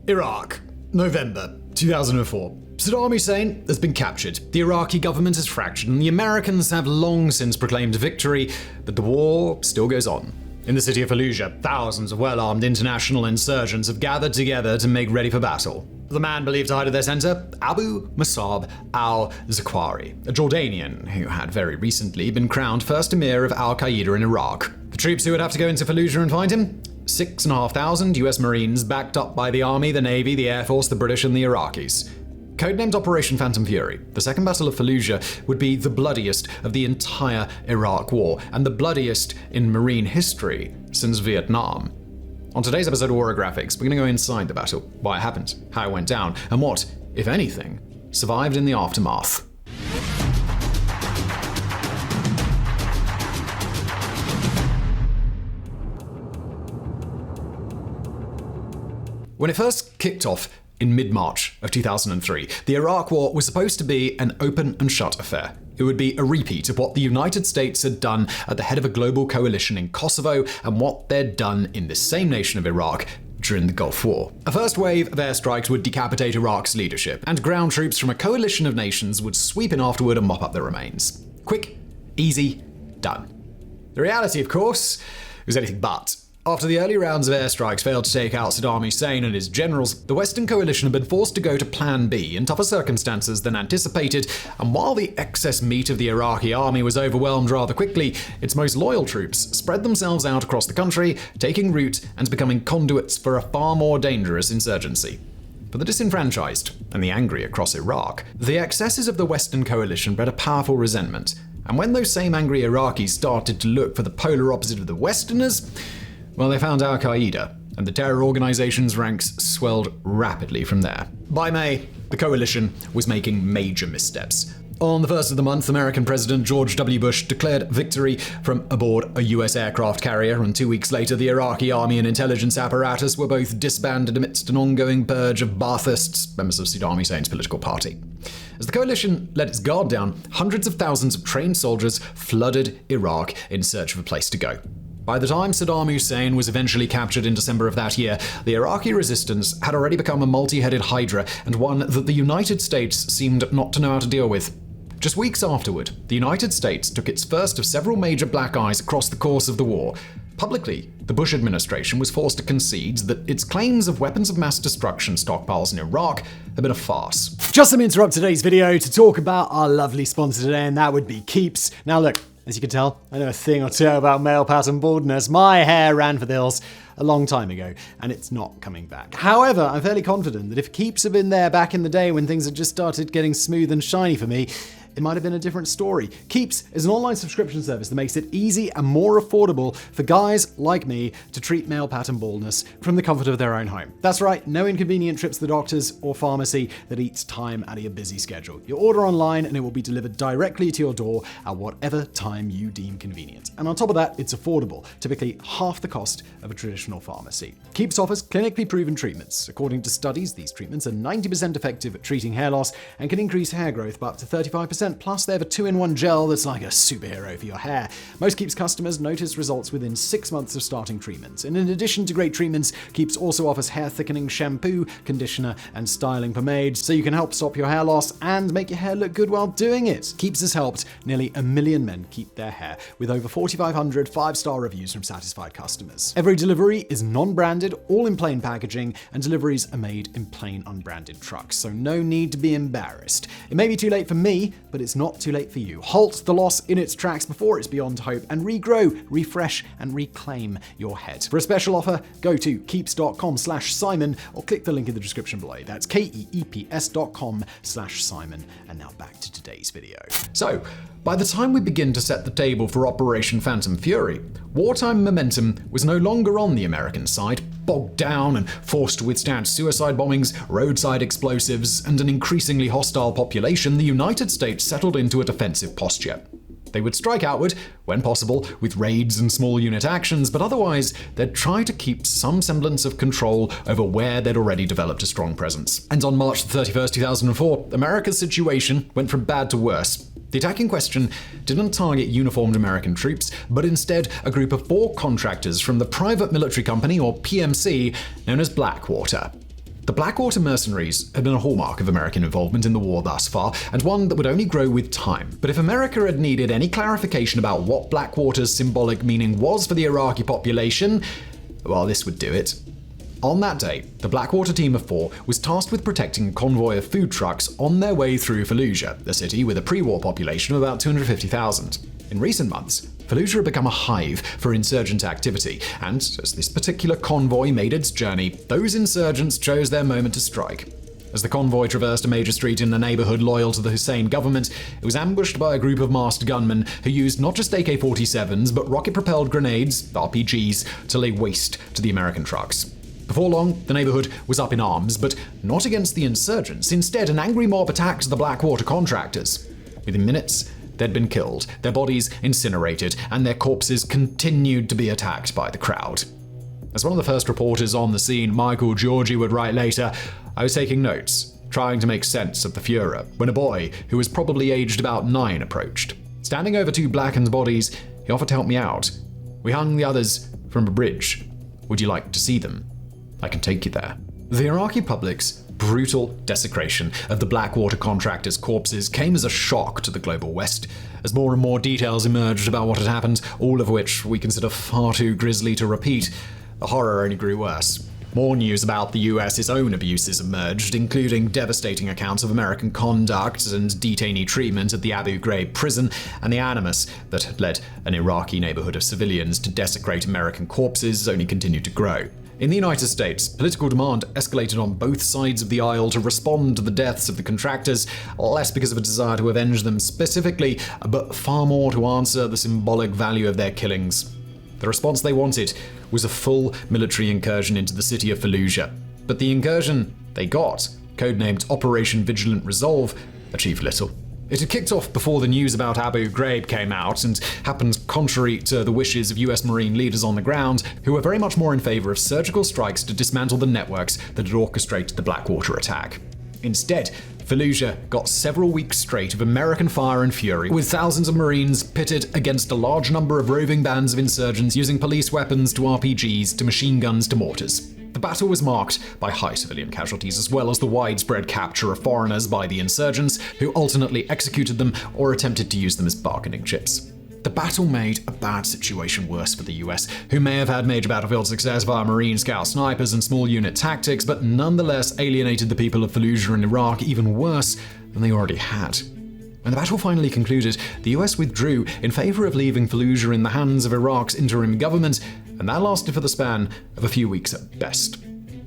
Iraq, November 2004. Saddam Hussein has been captured, the Iraqi government is fractured, and the Americans have long since proclaimed victory, but the war still goes on. In the city of Fallujah, thousands of well-armed international insurgents have gathered together to make ready for battle. The man believed to hide at their center, Abu Musab al-Zakwari, a Jordanian who had very recently been crowned first emir of al-Qaeda in Iraq. The troops who would have to go into Fallujah and find him? 6,500 US Marines backed up by the Army, the Navy, the Air Force, the British, and the Iraqis. Codenamed Operation Phantom Fury, the Second Battle of Fallujah would be the bloodiest of the entire Iraq War, and the bloodiest in Marine history since Vietnam. On today's episode of Warographics, we're going to go inside the battle, why it happened, how it went down, and what, if anything, survived in the aftermath. When it first kicked off in mid-March of 2003, the Iraq War was supposed to be an open and shut affair. It would be a repeat of what the United States had done at the head of a global coalition in Kosovo and what they'd done in this same nation of Iraq during the Gulf War. A first wave of airstrikes would decapitate Iraq's leadership, and ground troops from a coalition of nations would sweep in afterward and mop up the remains. Quick, easy, done. The reality, of course, was anything but. After the early rounds of airstrikes failed to take out Saddam Hussein and his generals, the Western coalition had been forced to go to Plan B in tougher circumstances than anticipated, and while the excess meat of the Iraqi army was overwhelmed rather quickly, its most loyal troops spread themselves out across the country, taking root and becoming conduits for a far more dangerous insurgency. For the disenfranchised and the angry across Iraq, the excesses of the Western coalition bred a powerful resentment, and when those same angry Iraqis started to look for the polar opposite of the Westerners, well, they found al-Qaeda, and the terror organization's ranks swelled rapidly from there. By May, the coalition was making major missteps. On the first of the month, American President George W. Bush declared victory from aboard a US aircraft carrier, and 2 weeks later, the Iraqi army and intelligence apparatus were both disbanded amidst an ongoing purge of Baathists, members of Saddam Hussein's political party. As the coalition let its guard down, hundreds of thousands of trained soldiers flooded Iraq in search of a place to go. By the time Saddam Hussein was eventually captured in December of that year, the Iraqi resistance had already become a multi-headed hydra, and one that the United States seemed not to know how to deal with. Just weeks afterward, the United States took its first of several major black eyes across the course of the war. Publicly, the Bush administration was forced to concede that its claims of weapons of mass destruction stockpiles in Iraq had been a farce. Just let me interrupt today's video to talk about our lovely sponsor today, and that would be Keeps. Now look, as you can tell, I know a thing or two about male pattern baldness. My hair ran for the hills a long time ago, and it's not coming back. However, I'm fairly confident that if Keeps had been there back in the day when things had just started getting smooth and shiny for me, it might have been a different story. Keeps is an online subscription service that makes it easy and more affordable for guys like me to treat male pattern baldness from the comfort of their own home. That's right, no inconvenient trips to the doctors or pharmacy that eats time out of your busy schedule. You order online and it will be delivered directly to your door at whatever time you deem convenient. And on top of that, it's affordable, typically half the cost of a traditional pharmacy. Keeps offers clinically proven treatments. According to studies, these treatments are 90% effective at treating hair loss and can increase hair growth by up to 35%. Plus, they have a 2-in-1 gel that's like a superhero for your hair. Most Keeps customers notice results within 6 months of starting treatments. And in addition to great treatments, Keeps also offers hair thickening shampoo, conditioner, and styling pomade, so you can help stop your hair loss and make your hair look good while doing it. Keeps has helped nearly 1 million men keep their hair, with over 4,500 5-star reviews from satisfied customers. Every delivery is non-branded, all in plain packaging, and deliveries are made in plain unbranded trucks, so no need to be embarrassed. It may be too late for me, but it's not too late for you. Halt the loss in its tracks before it's beyond hope, and regrow, refresh, and reclaim your head. For a special offer, go to keeps.com/Simon or click the link in the description below. That's keeps.com/Simon. And now back to today's video. So, by the time we begin to set the table for Operation Phantom Fury, wartime momentum was no longer on the American side. Bogged down and forced to withstand suicide bombings, roadside explosives, and an increasingly hostile population, the United States settled into a defensive posture. They would strike outward, when possible, with raids and small unit actions, but otherwise, they'd try to keep some semblance of control over where they'd already developed a strong presence. And on March 31st, 2004, America's situation went from bad to worse. The attack in question didn't target uniformed American troops, but instead a group of 4 contractors from the private military company, or PMC, known as Blackwater. The Blackwater mercenaries had been a hallmark of American involvement in the war thus far, and one that would only grow with time. But if America had needed any clarification about what Blackwater's symbolic meaning was for the Iraqi population, well, this would do it. On that day, the Blackwater team of 4 was tasked with protecting a convoy of food trucks on their way through Fallujah, a city with a pre-war population of about 250,000. In recent months, Fallujah had become a hive for insurgent activity, and as this particular convoy made its journey, those insurgents chose their moment to strike. As the convoy traversed a major street in a neighborhood loyal to the Hussein government, it was ambushed by a group of masked gunmen who used not just AK-47s, but rocket-propelled grenades, RPGs, to lay waste to the American trucks. Before long, the neighborhood was up in arms, but not against the insurgents. Instead, an angry mob attacked the Blackwater contractors. Within minutes, they'd been killed, their bodies incinerated, and their corpses continued to be attacked by the crowd. As one of the first reporters on the scene, Michael Georgi, would write later, I was taking notes, trying to make sense of the furor, when a boy, who was probably aged about 9, approached. Standing over 2 blackened bodies, he offered to help me out. We hung the others from a bridge. Would you like to see them? I can take you there. The Iraqi public's brutal desecration of the Blackwater contractors' corpses came as a shock to the global West, as more and more details emerged about what had happened, all of which we consider far too grisly to repeat. The horror only grew worse. More news about the US's own abuses emerged, including devastating accounts of American conduct and detainee treatment at the Abu Ghraib prison, and the animus that had led an Iraqi neighborhood of civilians to desecrate American corpses only continued to grow. In the United States, political demand escalated on both sides of the aisle to respond to the deaths of the contractors, less because of a desire to avenge them specifically, but far more to answer the symbolic value of their killings. The response they wanted was a full military incursion into the city of Fallujah. But the incursion they got, codenamed Operation Vigilant Resolve, achieved little. It had kicked off before the news about Abu Ghraib came out and happened contrary to the wishes of US Marine leaders on the ground, who were very much more in favor of surgical strikes to dismantle the networks that had orchestrated the Blackwater attack. Instead, Fallujah got several weeks straight of American fire and fury, with thousands of Marines pitted against a large number of roving bands of insurgents using police weapons to RPGs to machine guns to mortars. The battle was marked by high civilian casualties as well as the widespread capture of foreigners by the insurgents, who alternately executed them or attempted to use them as bargaining chips. The battle made a bad situation worse for the US, who may have had major battlefield success via Marine Scout snipers and small unit tactics, but nonetheless alienated the people of Fallujah and Iraq even worse than they already had. When the battle finally concluded, the US withdrew in favor of leaving Fallujah in the hands of Iraq's interim government, and that lasted for the span of a few weeks at best.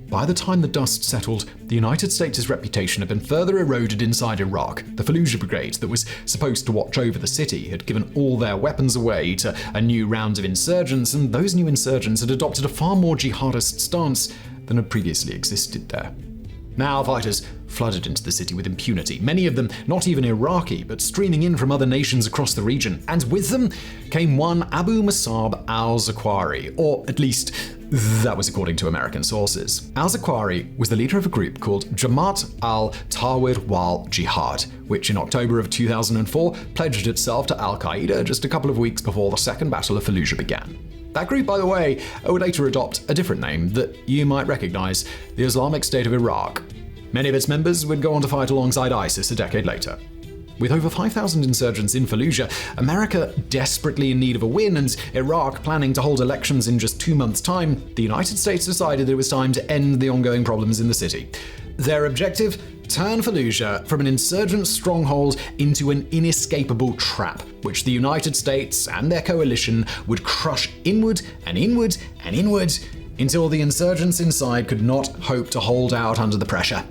By the time the dust settled, the United States' reputation had been further eroded inside Iraq. The Fallujah Brigade that was supposed to watch over the city had given all their weapons away to a new round of insurgents, and those new insurgents had adopted a far more jihadist stance than had previously existed there. Now fighters flooded into the city with impunity, many of them not even Iraqi, but streaming in from other nations across the region. And with them came one Abu Musab al-Zakwari, or at least that was according to American sources. Al-Zakwari was the leader of a group called Jamaat al-Tawhid wal Jihad, which in October of 2004 pledged itself to al-Qaeda just a couple of weeks before the Second Battle of Fallujah began. That group, by the way, would later adopt a different name that you might recognize, the Islamic State of Iraq. Many of its members would go on to fight alongside ISIS a decade later. With over 5,000 insurgents in Fallujah, America desperately in need of a win, and Iraq planning to hold elections in just 2 months' time, the United States decided it was time to end the ongoing problems in the city. Their objective? Turn Fallujah from an insurgent stronghold into an inescapable trap, which the United States and their coalition would crush inward and inward and inward until the insurgents inside could not hope to hold out under the pressure.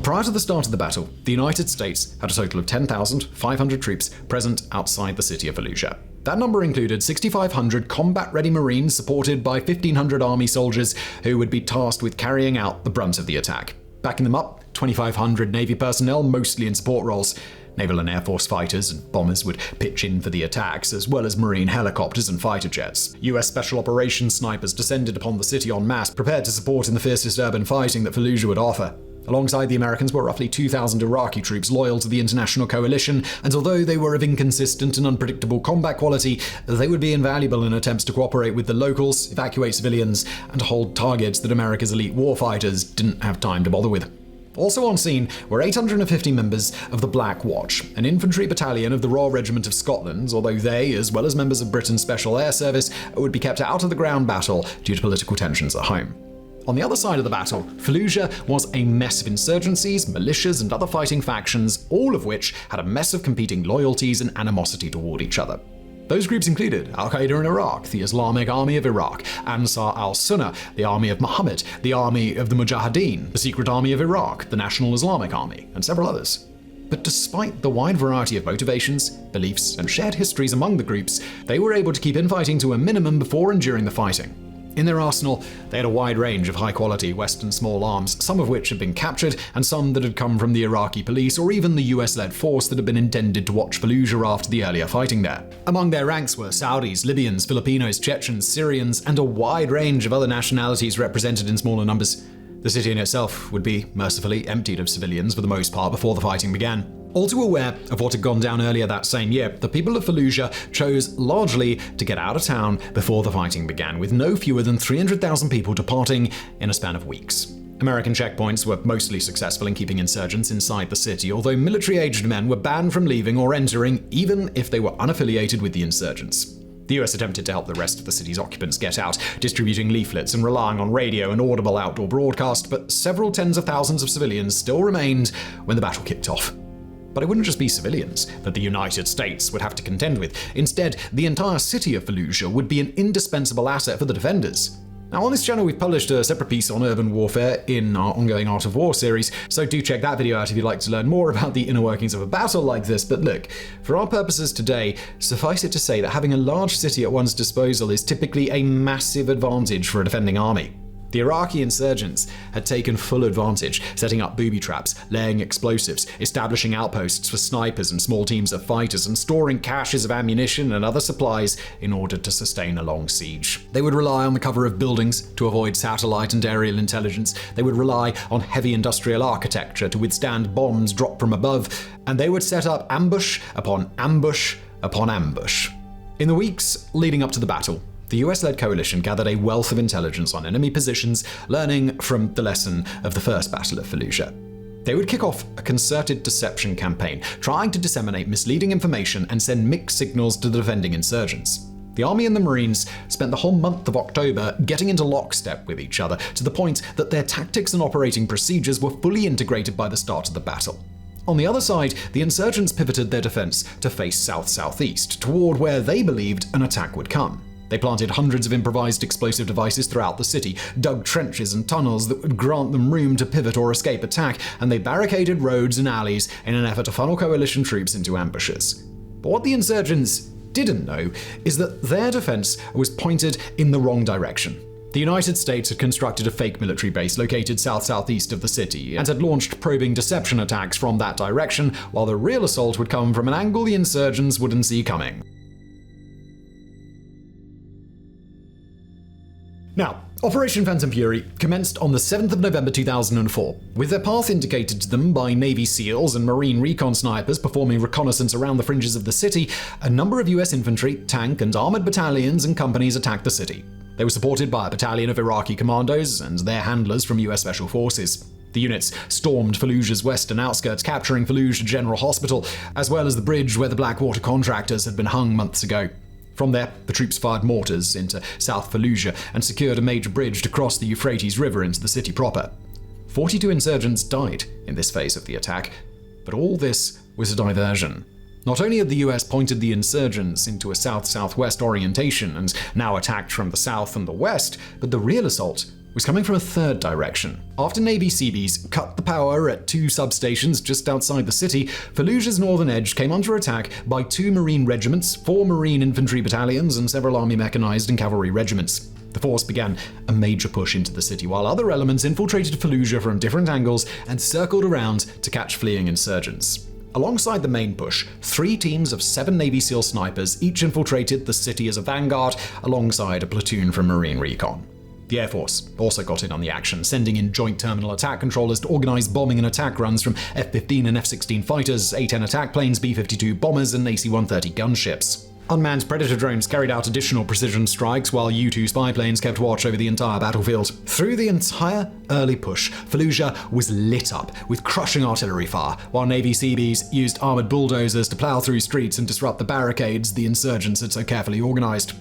Prior to the start of the battle, the United States had a total of 10,500 troops present outside the city of Fallujah. That number included 6,500 combat-ready Marines supported by 1,500 Army soldiers who would be tasked with carrying out the brunt of the attack. Backing them up, 2,500 Navy personnel, mostly in support roles. Naval and Air Force fighters and bombers would pitch in for the attacks, as well as Marine helicopters and fighter jets. US Special Operations snipers descended upon the city en masse, prepared to support in the fiercest urban fighting that Fallujah would offer. Alongside the Americans were roughly 2,000 Iraqi troops loyal to the international coalition, and although they were of inconsistent and unpredictable combat quality, they would be invaluable in attempts to cooperate with the locals, evacuate civilians, and hold targets that America's elite warfighters didn't have time to bother with. Also on scene were 850 members of the Black Watch, an infantry battalion of the Royal Regiment of Scotland, although they, as well as members of Britain's Special Air Service, would be kept out of the ground battle due to political tensions at home. On the other side of the battle, Fallujah was a mess of insurgencies, militias, and other fighting factions, all of which had a mess of competing loyalties and animosity toward each other. Those groups included Al-Qaeda in Iraq, the Islamic Army of Iraq, Ansar al-Sunnah, the Army of Muhammad, the Army of the Mujahideen, the Secret Army of Iraq, the National Islamic Army, and several others. But despite the wide variety of motivations, beliefs, and shared histories among the groups, they were able to keep infighting to a minimum before and during the fighting. In their arsenal, they had a wide range of high-quality Western small arms, some of which had been captured, and some that had come from the Iraqi police or even the US-led force that had been intended to watch Fallujah after the earlier fighting there. Among their ranks were Saudis, Libyans, Filipinos, Chechens, Syrians, and a wide range of other nationalities represented in smaller numbers. The city in itself would be mercifully emptied of civilians for the most part before the fighting began. All too aware of what had gone down earlier that same year, the people of Fallujah chose largely to get out of town before the fighting began, with no fewer than 300,000 people departing in a span of weeks. American checkpoints were mostly successful in keeping insurgents inside the city, although military-aged men were banned from leaving or entering, even if they were unaffiliated with the insurgents. The US attempted to help the rest of the city's occupants get out, distributing leaflets and relying on radio and audible outdoor broadcast, but several tens of thousands of civilians still remained when the battle kicked off. But it wouldn't just be civilians that the United States would have to contend with. Instead, the entire city of Fallujah would be an indispensable asset for the defenders. Now, on this channel, we've published a separate piece on urban warfare in our ongoing Art of War series, so do check that video out if you'd like to learn more about the inner workings of a battle like this. But look, for our purposes today, suffice it to say that having a large city at one's disposal is typically a massive advantage for a defending army. The Iraqi insurgents had taken full advantage, setting up booby traps, laying explosives, establishing outposts for snipers and small teams of fighters, and storing caches of ammunition and other supplies in order to sustain a long siege. They would rely on the cover of buildings to avoid satellite and aerial intelligence. They would rely on heavy industrial architecture to withstand bombs dropped from above, and they would set up ambush upon ambush upon ambush. In the weeks leading up to the battle, the US-led coalition gathered a wealth of intelligence on enemy positions, learning from the lesson of the First Battle of Fallujah. They would kick off a concerted deception campaign, trying to disseminate misleading information and send mixed signals to the defending insurgents. The Army and the Marines spent the whole month of October getting into lockstep with each other, to the point that their tactics and operating procedures were fully integrated by the start of the battle. On the other side, the insurgents pivoted their defense to face south-southeast, toward where they believed an attack would come. They planted hundreds of improvised explosive devices throughout the city, dug trenches and tunnels that would grant them room to pivot or escape attack, and they barricaded roads and alleys in an effort to funnel coalition troops into ambushes. But what the insurgents didn't know is that their defense was pointed in the wrong direction. The United States had constructed a fake military base located south-southeast of the city and had launched probing deception attacks from that direction, while the real assault would come from an angle the insurgents wouldn't see coming. Now, Operation Phantom Fury commenced on the 7th of November 2004, with their path indicated to them by Navy SEALs and Marine recon snipers performing reconnaissance around the fringes of the city. A number of US infantry, tank, and armored battalions and companies attacked the city. They were supported by a battalion of Iraqi commandos and their handlers from US Special Forces. The units stormed Fallujah's western outskirts, capturing Fallujah General Hospital, as well as the bridge where the Blackwater contractors had been hung months ago. From there, the troops fired mortars into South Fallujah and secured a major bridge to cross the Euphrates River into the city proper. 42 insurgents died in this phase of the attack, but all this was a diversion. Not only had the US pointed the insurgents into a south-southwest orientation and now attacked from the south and the west, but the real assault was coming from a third direction. After Navy Seabees cut the power at 2 substations just outside the city, Fallujah's northern edge came under attack by 2 Marine regiments, 4 Marine infantry battalions, and several Army mechanized and cavalry regiments. The force began a major push into the city, while other elements infiltrated Fallujah from different angles and circled around to catch fleeing insurgents. Alongside the main push, 3 teams of 7 Navy SEAL snipers each infiltrated the city as a vanguard, alongside a platoon from Marine recon. The Air Force also got in on the action, sending in joint terminal attack controllers to organize bombing and attack runs from F-15 and F-16 fighters, A-10 attack planes, B-52 bombers, and AC-130 gunships. Unmanned Predator drones carried out additional precision strikes, while U-2 spy planes kept watch over the entire battlefield. Through the entire early push, Fallujah was lit up with crushing artillery fire, while Navy Seabees used armored bulldozers to plow through streets and disrupt the barricades the insurgents had so carefully organized.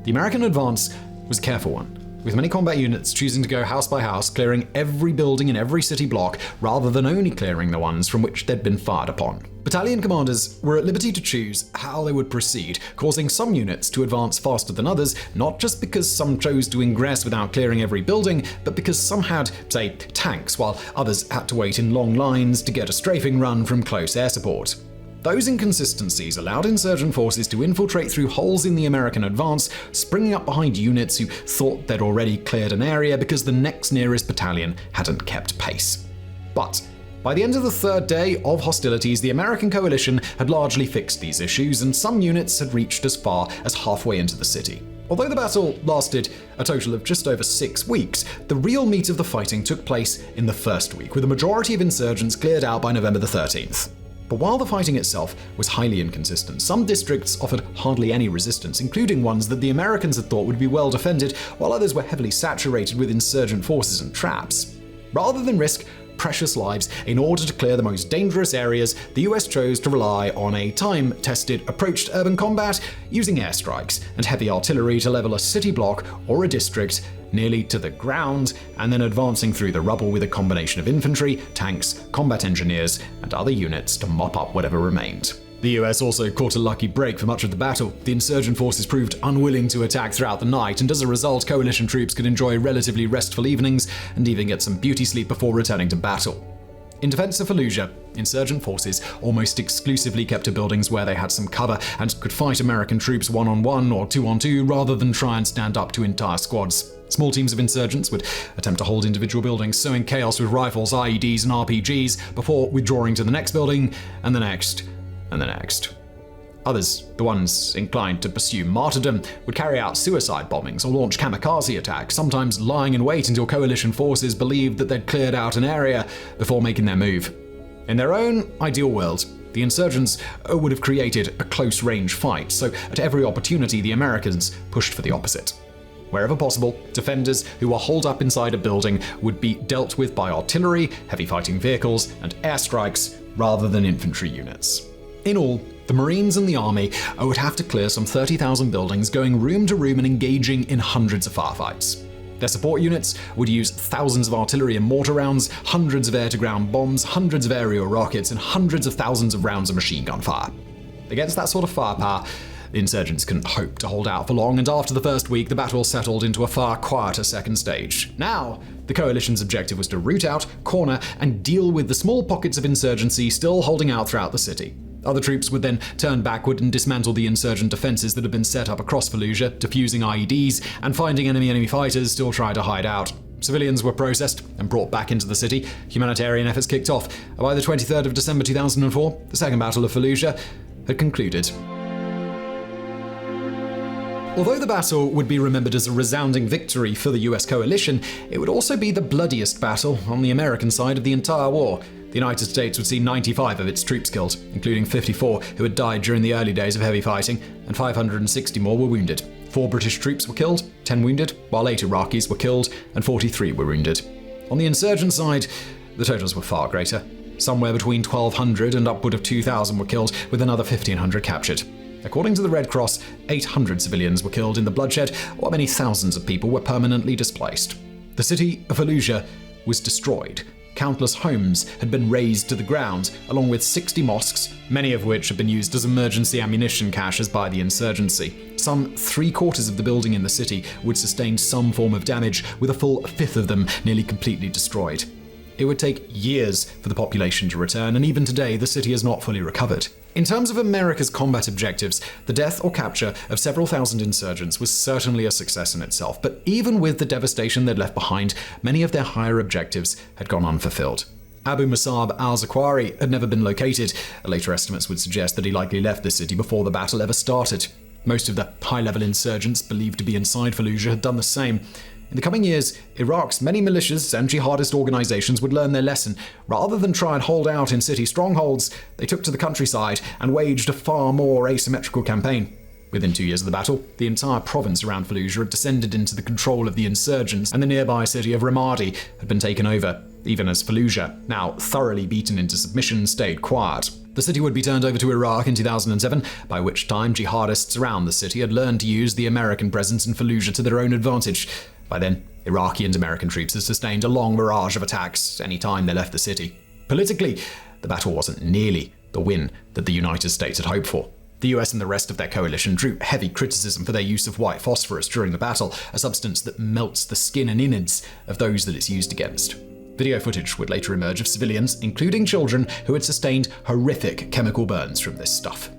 The American advance was a careful one, with many combat units choosing to go house by house, clearing every building in every city block, rather than only clearing the ones from which they'd been fired upon. Battalion commanders were at liberty to choose how they would proceed, causing some units to advance faster than others, not just because some chose to ingress without clearing every building, but because some had, say, tanks, while others had to wait in long lines to get a strafing run from close air support. Those inconsistencies allowed insurgent forces to infiltrate through holes in the American advance, springing up behind units who thought they'd already cleared an area because the next nearest battalion hadn't kept pace. But by the end of the third day of hostilities, the American coalition had largely fixed these issues, and some units had reached as far as halfway into the city. Although the battle lasted a total of just over 6 weeks, the real meat of the fighting took place in the first week, with the majority of insurgents cleared out by November the 13th. But while the fighting itself was highly inconsistent, some districts offered hardly any resistance, including ones that the Americans had thought would be well defended, while others were heavily saturated with insurgent forces and traps. Rather than risk precious lives in order to clear the most dangerous areas, the US chose to rely on a time-tested approach to urban combat, using airstrikes and heavy artillery to level a city block or a district nearly to the ground, and then advancing through the rubble with a combination of infantry, tanks, combat engineers, and other units to mop up whatever remained. The US also caught a lucky break for much of the battle. The insurgent forces proved unwilling to attack throughout the night, and as a result, coalition troops could enjoy relatively restful evenings and even get some beauty sleep before returning to battle. In defense of Fallujah, insurgent forces almost exclusively kept to buildings where they had some cover and could fight American troops one-on-one or two-on-two rather than try and stand up to entire squads. Small teams of insurgents would attempt to hold individual buildings, sowing chaos with rifles, IEDs, and RPGs before withdrawing to the next building, and the next, and the next. Others, the ones inclined to pursue martyrdom, would carry out suicide bombings or launch kamikaze attacks, sometimes lying in wait until coalition forces believed that they'd cleared out an area before making their move. In their own ideal world, the insurgents would have created a close-range fight, so at every opportunity the Americans pushed for the opposite. Wherever possible, defenders who were holed up inside a building would be dealt with by artillery, heavy fighting vehicles, and airstrikes rather than infantry units. In all, the Marines and the Army would have to clear some 30,000 buildings, going room to room and engaging in hundreds of firefights. Their support units would use thousands of artillery and mortar rounds, hundreds of air-to-ground bombs, hundreds of aerial rockets, and hundreds of thousands of rounds of machine gun fire. Against that sort of firepower, the insurgents couldn't hope to hold out for long, and after the first week, the battle settled into a far quieter second stage. Now, the coalition's objective was to root out, corner, and deal with the small pockets of insurgency still holding out throughout the city. Other troops would then turn backward and dismantle the insurgent defenses that had been set up across Fallujah, defusing IEDs and finding enemy fighters still trying to hide out. Civilians were processed and brought back into the city. Humanitarian efforts kicked off. By the 23rd of December 2004, the Second Battle of Fallujah had concluded. Although the battle would be remembered as a resounding victory for the US coalition, it would also be the bloodiest battle on the American side of the entire war. The United States would see 95 of its troops killed, including 54 who had died during the early days of heavy fighting, and 560 more were wounded. 4 British troops were killed, 10 wounded, while 8 Iraqis were killed and 43 were wounded. On the insurgent side, the totals were far greater. Somewhere between 1,200 and upward of 2,000 were killed, with another 1,500 captured. According to the Red Cross, 800 civilians were killed in the bloodshed, while many thousands of people were permanently displaced. The city of Fallujah was destroyed. Countless homes had been razed to the ground, along with 60 mosques, many of which had been used as emergency ammunition caches by the insurgency. Some 3/4 of the building in the city would sustain some form of damage, with a full 1/5 of them nearly completely destroyed. It would take years for the population to return, and even today the city has not fully recovered. In terms of America's combat objectives, the death or capture of several thousand insurgents was certainly a success in itself, but even with the devastation they'd left behind, many of their higher objectives had gone unfulfilled. Abu Musab al-Zakwari had never been located. Later estimates would suggest that he likely left the city before the battle ever started. Most of the high-level insurgents believed to be inside Fallujah had done the same. In the coming years, Iraq's many militias and jihadist organizations would learn their lesson. Rather than try and hold out in city strongholds, they took to the countryside and waged a far more asymmetrical campaign. Within 2 years of the battle, the entire province around Fallujah had descended into the control of the insurgents, and the nearby city of Ramadi had been taken over, even as Fallujah, now thoroughly beaten into submission, stayed quiet. The city would be turned over to Iraq in 2007, by which time jihadists around the city had learned to use the American presence in Fallujah to their own advantage. By then, Iraqi and American troops had sustained a long barrage of attacks any time they left the city. Politically, the battle wasn't nearly the win that the United States had hoped for. The US and the rest of their coalition drew heavy criticism for their use of white phosphorus during the battle, a substance that melts the skin and innards of those that it's used against. Video footage would later emerge of civilians, including children, who had sustained horrific chemical burns from this stuff.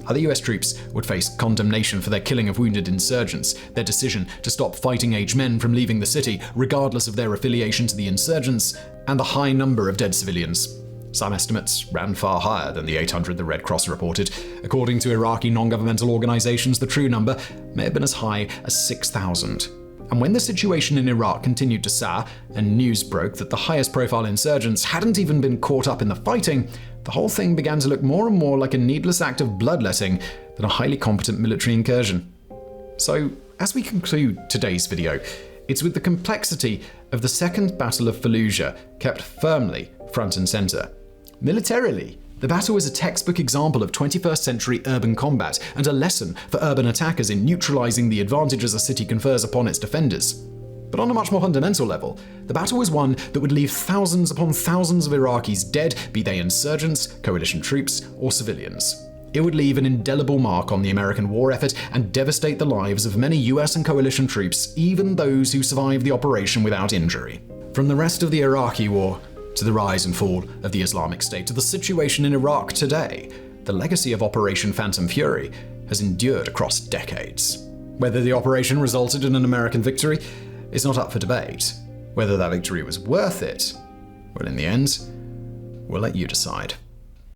Other US troops would face condemnation for their killing of wounded insurgents, their decision to stop fighting-age men from leaving the city, regardless of their affiliation to the insurgents, and the high number of dead civilians. Some estimates ran far higher than the 800 the Red Cross reported. According to Iraqi non-governmental organizations, the true number may have been as high as 6,000. And when the situation in Iraq continued to sour, and news broke that the highest-profile insurgents hadn't even been caught up in the fighting, the whole thing began to look more and more like a needless act of bloodletting than a highly competent military incursion. So, as we conclude today's video, it's with the complexity of the Second Battle of Fallujah kept firmly front and center. Militarily, the battle is a textbook example of 21st century urban combat and a lesson for urban attackers in neutralizing the advantages a city confers upon its defenders. But on a much more fundamental level, the battle was one that would leave thousands upon thousands of Iraqis dead, be they insurgents, coalition troops, or civilians. It would leave an indelible mark on the American war effort and devastate the lives of many US and coalition troops, even those who survived the operation without injury. From the rest of the Iraqi war, to the rise and fall of the Islamic State, to the situation in Iraq today, the legacy of Operation Phantom Fury has endured across decades. Whether the operation resulted in an American victory is not up for debate. Whether that victory was worth it, well, in the end, we'll let you decide.